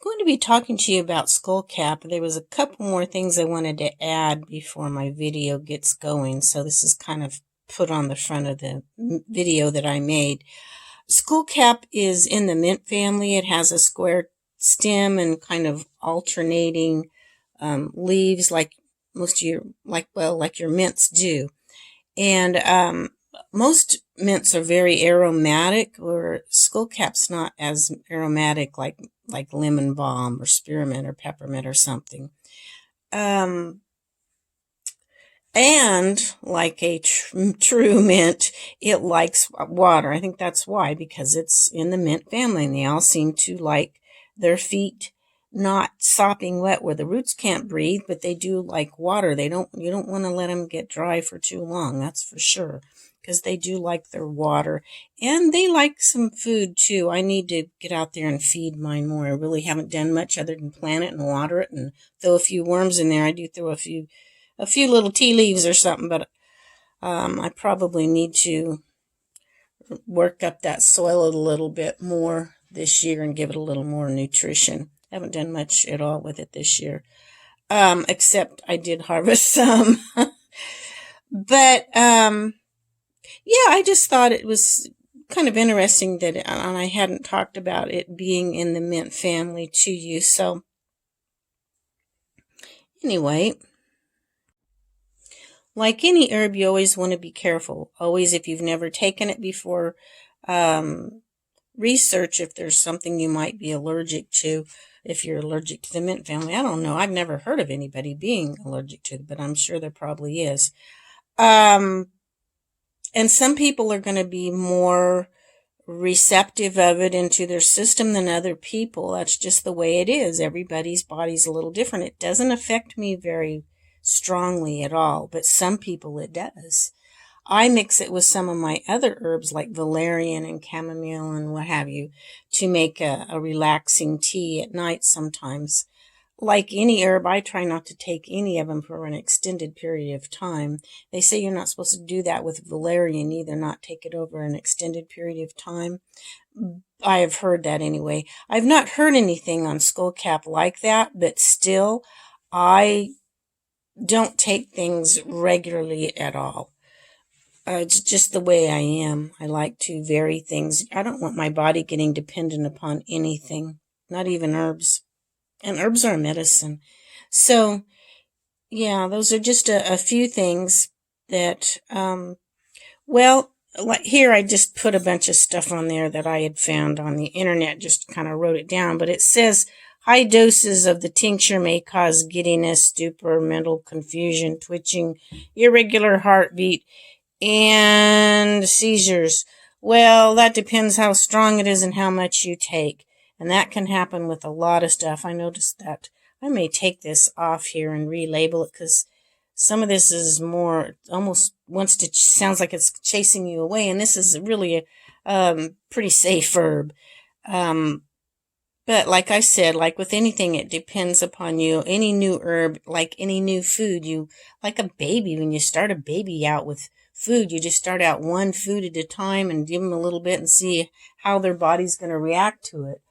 going to be talking to you about skullcap. There was a couple more things I wanted to add before my video gets going, so this is kind of put on the front of the video that I made. Skullcap is in the mint family. It has a square stem and kind of alternating leaves like most of your, like your mints do. And most mints are very aromatic, or skullcap's not as aromatic like lemon balm or spearmint or peppermint or something. And like a true mint, it likes water. I think that's why, because it's in the mint family, and they all seem to like their feet not sopping wet where the roots can't breathe, but they do like water. You don't want to let them get dry for too long, that's for sure, because they do like their water, and they like some food too. I need to get out there and feed mine more. I really haven't done much other than plant it and water it and throw a few worms in there. I do throw a few little tea leaves or something, but I probably need to work up that soil a little bit more this year and give it a little more nutrition. I haven't done much at all with it this year, except I did harvest some. But yeah, I just thought it was kind of interesting that, and I hadn't talked about it being in the mint family to you. So anyway, like any herb, you always want to be careful. Always, if you've never taken it before, research if there's something you might be allergic to. If you're allergic to the mint family, I don't know. I've never heard of anybody being allergic to it, but I'm sure there probably is. And some people are going to be more receptive of it into their system than other people. That's just the way it is. Everybody's body's a little different. It doesn't affect me very strongly at all, but some people it does. I mix it with some of my other herbs like valerian and chamomile and what have you to make a relaxing tea at night sometimes. Like any herb, I try not to take any of them for an extended period of time. They say you're not supposed to do that with valerian either, not take it over an extended period of time. I have heard that anyway. I've not heard anything on skullcap like that, but still, I don't take things regularly at all. It's just the way I am. I like to vary things. I don't want my body getting dependent upon anything, not even herbs. And herbs are medicine. So, yeah, those are just a few things that, like here I just put a bunch of stuff on there that I had found on the internet, just kind of wrote it down. But it says high doses of the tincture may cause giddiness, stupor, mental confusion, twitching, irregular heartbeat, and seizures. Well, that depends how strong it is and how much you take. And that can happen with a lot of stuff. I noticed that. I may take this off here and relabel it because some of this is more, almost sounds like it's chasing you away. And this is really a pretty safe herb. But like I said, like with anything, it depends upon you. Any new herb, like any new food, like a baby, when you start a baby out with food, you just start out one food at a time and give them a little bit and see how their body's going to react to it.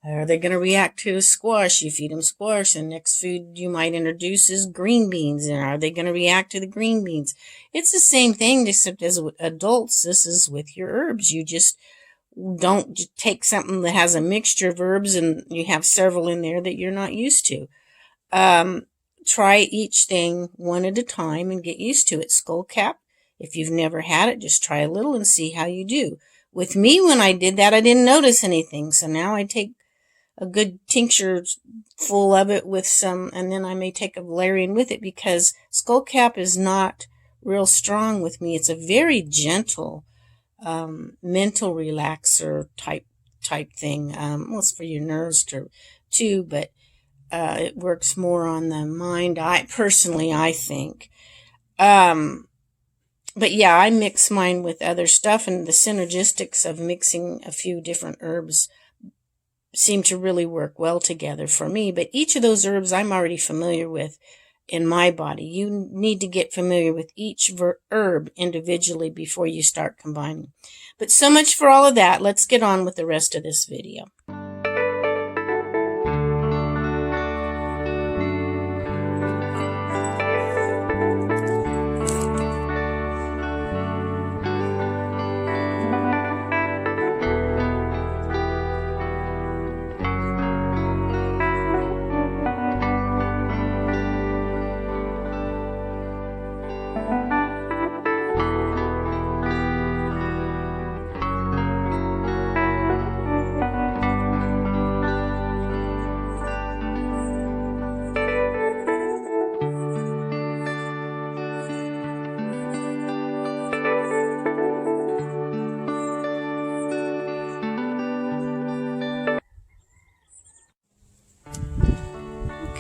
Are they going to react to squash? You feed them squash, and next food you might introduce is green beans. And are they going to react to the green beans? It's the same thing, except as adults, this is with your herbs. You just don't take something that has a mixture of herbs and you have several in there that you're not used to. Try each thing one at a time and get used to it. Skullcap, if you've never had it, just try a little and see how you do. With me, when I did that, I didn't notice anything. So now I take a good tincture full of it with some, and then I may take a valerian with it, because skullcap is not real strong with me. It's a very gentle mental relaxer type thing. It's for your nerves too, but it works more on the mind. I think. But yeah, I mix mine with other stuff, and the synergistics of mixing a few different herbs seem to really work well together for me. But each of those herbs I'm already familiar with in my body. You need to get familiar with each herb individually before you start combining. But so much for all of that. Let's get on with the rest of this video.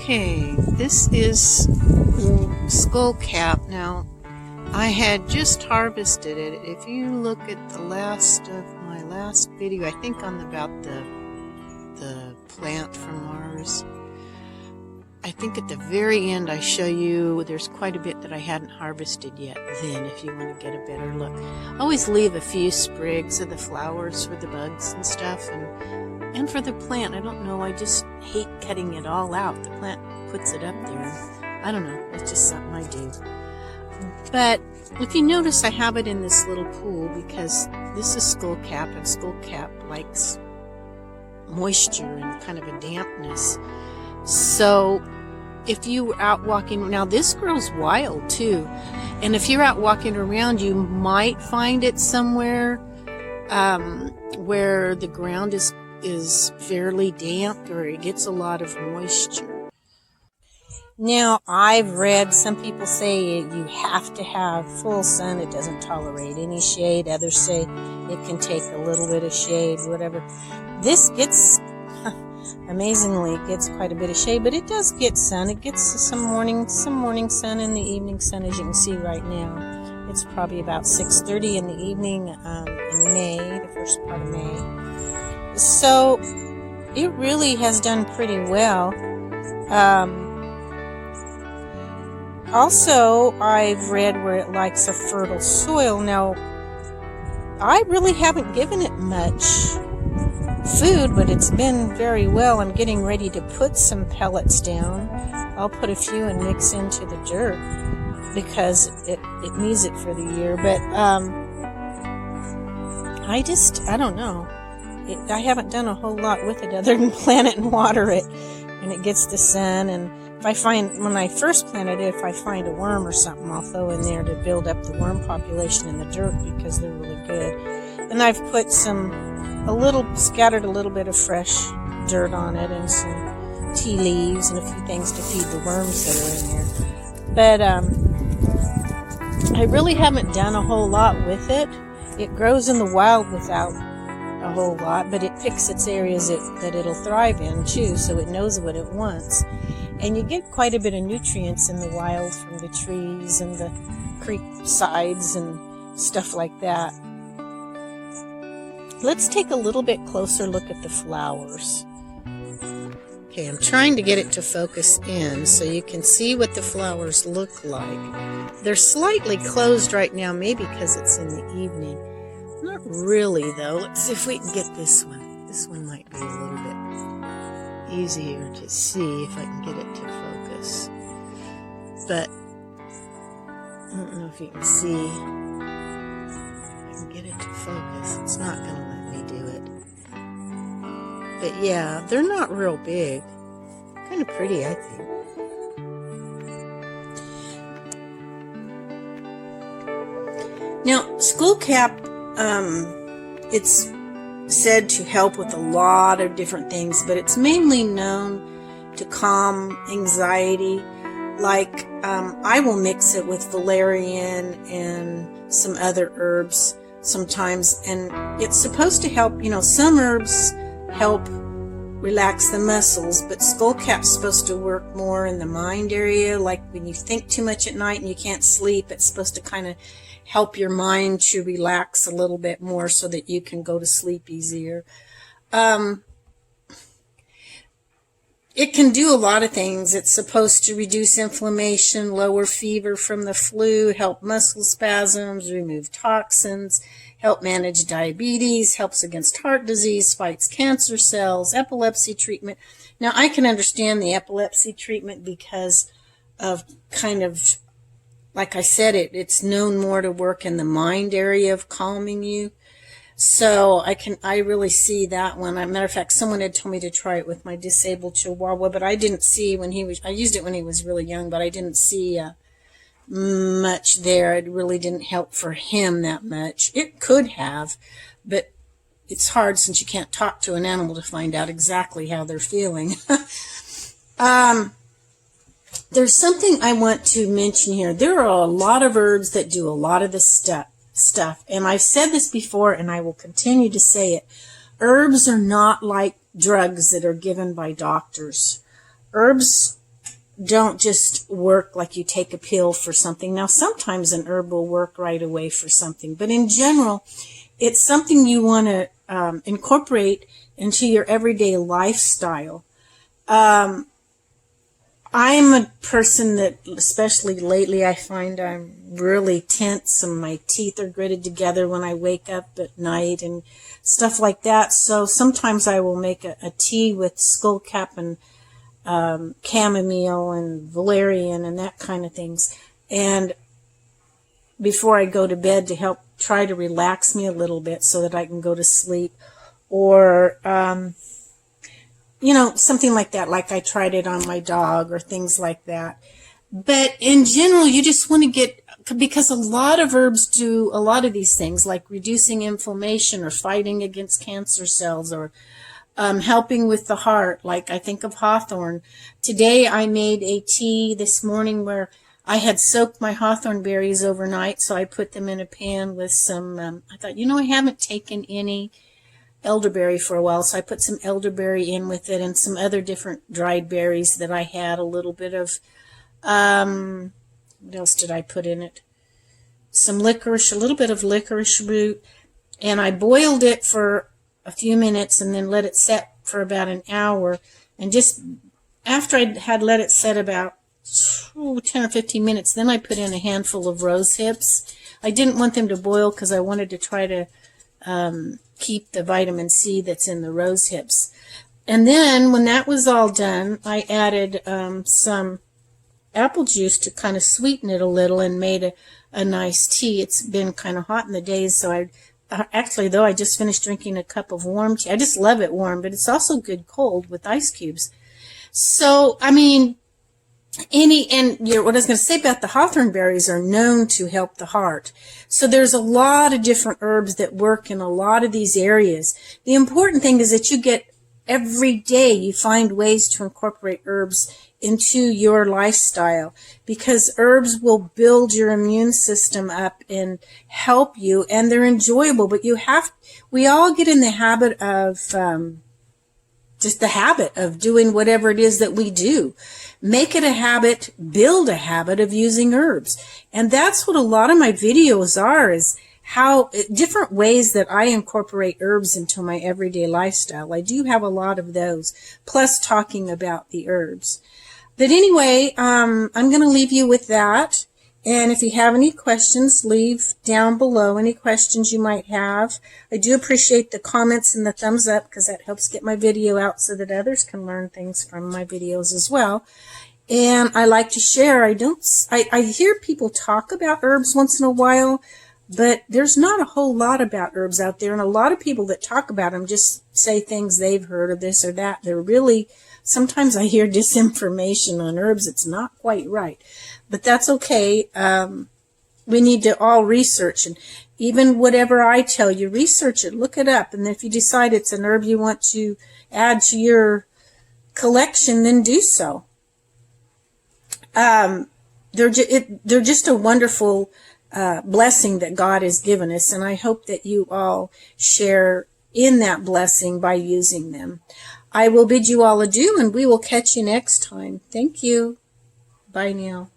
Okay, this is Skullcap. Now, I had just harvested it. If you look at the last of my last video, I think on about the plant from Mars, I think at the very end I show you there's quite a bit that I hadn't harvested yet then, if you want to get a better look. I always leave a few sprigs of the flowers for the bugs and stuff, and for the plant. I don't know, I just hate cutting it all out. The plant puts it up there. I don't know, it's just something I do. But if you notice, I have it in this little pool because this is Skullcap, and Skullcap likes moisture and kind of a dampness. So if you were out walking, now this grows wild too, and if you're out walking around, you might find it somewhere where the ground is fairly damp or it gets a lot of moisture. Now, I've read some people say you have to have full sun. It doesn't tolerate any shade. Others say it can take a little bit of shade, whatever. This gets, amazingly, it gets quite a bit of shade, but it does get sun. It gets some morning sun and the evening sun, as you can see right now. It's probably about 6:30 in the evening in May, the first part of May. So it really has done pretty well. Also, I've read where it likes a fertile soil. Now, I really haven't given it much food, but it's been very well. I'm getting ready to put some pellets down. I'll put a few and mix into the dirt because it needs it for the year. But I don't know. I haven't done a whole lot with it other than plant it and water it, and it gets the sun. And when I first planted it, if I find a worm or something, I'll throw in there to build up the worm population in the dirt because they're really good. And I've put scattered a little bit of fresh dirt on it and some tea leaves and a few things to feed the worms that are in there. But I really haven't done a whole lot with it. It grows in the wild without a whole lot, but it picks its areas that it'll thrive in too, so it knows what it wants. And you get quite a bit of nutrients in the wild from the trees and the creek sides and stuff like that. Let's take a little bit closer look at the flowers. Okay, I'm trying to get it to focus in so you can see what the flowers look like. They're slightly closed right now, maybe because it's in the evening. Not really, though. Let's see if we can get this one. This one might be a little bit easier to see if I can get it to focus. But I don't know if you can see. If I can get it to focus. It's not going to let me do it. But yeah, they're not real big. Kind of pretty, I think. Now, Skullcap, it's said to help with a lot of different things, but it's mainly known to calm anxiety. Like, I will mix it with valerian and some other herbs sometimes, and it's supposed to help, some herbs help relax the muscles, but Skullcap's supposed to work more in the mind area, like when you think too much at night and you can't sleep, it's supposed to kind of help your mind to relax a little bit more so that you can go to sleep easier. It can do a lot of things. It's supposed to reduce inflammation, lower fever from the flu, help muscle spasms, remove toxins, help manage diabetes, helps against heart disease, fights cancer cells, epilepsy treatment. Now, I can understand the epilepsy treatment because of kind of, like I said, it's known more to work in the mind area of calming you. So I really see that one. As a matter of fact, someone had told me to try it with my disabled chihuahua, but I didn't see I used it when he was really young, but I didn't see much there. It really didn't help for him that much. It could have, but it's hard since you can't talk to an animal to find out exactly how they're feeling. There's something I want to mention here. There are a lot of herbs that do a lot of this stuff, and I've said this before and I will continue to say it. Herbs are not like drugs that are given by doctors. Herbs don't just work like you take a pill for something. Now, sometimes an herb will work right away for something, but in general, it's something you want to incorporate into your everyday lifestyle. I'm a person that, especially lately, I find I'm really tense and my teeth are gritted together when I wake up at night and stuff like that. So sometimes I will make a tea with skullcap and chamomile and valerian and that kind of things. And before I go to bed to help try to relax me a little bit so that I can go to sleep. Or, something like that, like I tried it on my dog or things like that. But in general, you just want to get, because a lot of herbs do a lot of these things, like reducing inflammation or fighting against cancer cells or helping with the heart, like I think of hawthorn. Today I made a tea this morning where I had soaked my hawthorn berries overnight, so I put them in a pan with some, I thought, I haven't taken any elderberry for a while, so I put some elderberry in with it and some other different dried berries that I had, a little bit of, what else did I put in it? Some licorice, a little bit of licorice root, and I boiled it for a few minutes and then let it set for about an hour. And just after I had let it set about 10 or 15 minutes, then I put in a handful of rose hips. I didn't want them to boil because I wanted to try to keep the vitamin C that's in the rose hips. And then when that was all done, I added some apple juice to kind of sweeten it a little and made a nice tea. It's been kind of hot in the days, so actually, though, I just finished drinking a cup of warm tea. I just love it warm, but it's also good cold with ice cubes. So, what I was going to say about the hawthorn berries are known to help the heart. So there's a lot of different herbs that work in a lot of these areas. The important thing is that you get every day, you find ways to incorporate herbs into your lifestyle, because herbs will build your immune system up and help you, and they're enjoyable, but we all get in the habit of just the habit of doing whatever it is that we do. Make it a habit, build a habit of using herbs. And that's what a lot of my videos are, is how different ways that I incorporate herbs into my everyday lifestyle. I do have a lot of those, plus talking about the herbs. But anyway, I'm going to leave you with that. And if you have any questions, leave down below any questions you might have. I do appreciate the comments and the thumbs up, because that helps get my video out so that others can learn things from my videos as well. And I like to share. I hear people talk about herbs once in a while, but there's not a whole lot about herbs out there. And a lot of people that talk about them just say things they've heard of this or that. They're really, sometimes I hear disinformation on herbs. It's not quite right. But that's okay. We need to all research. And even whatever I tell you, research it, look it up. And if you decide it's an herb you want to add to your collection, then do so. They're just a wonderful blessing that God has given us. And I hope that you all share in that blessing by using them. I will bid you all adieu, and we will catch you next time. Thank you. Bye now.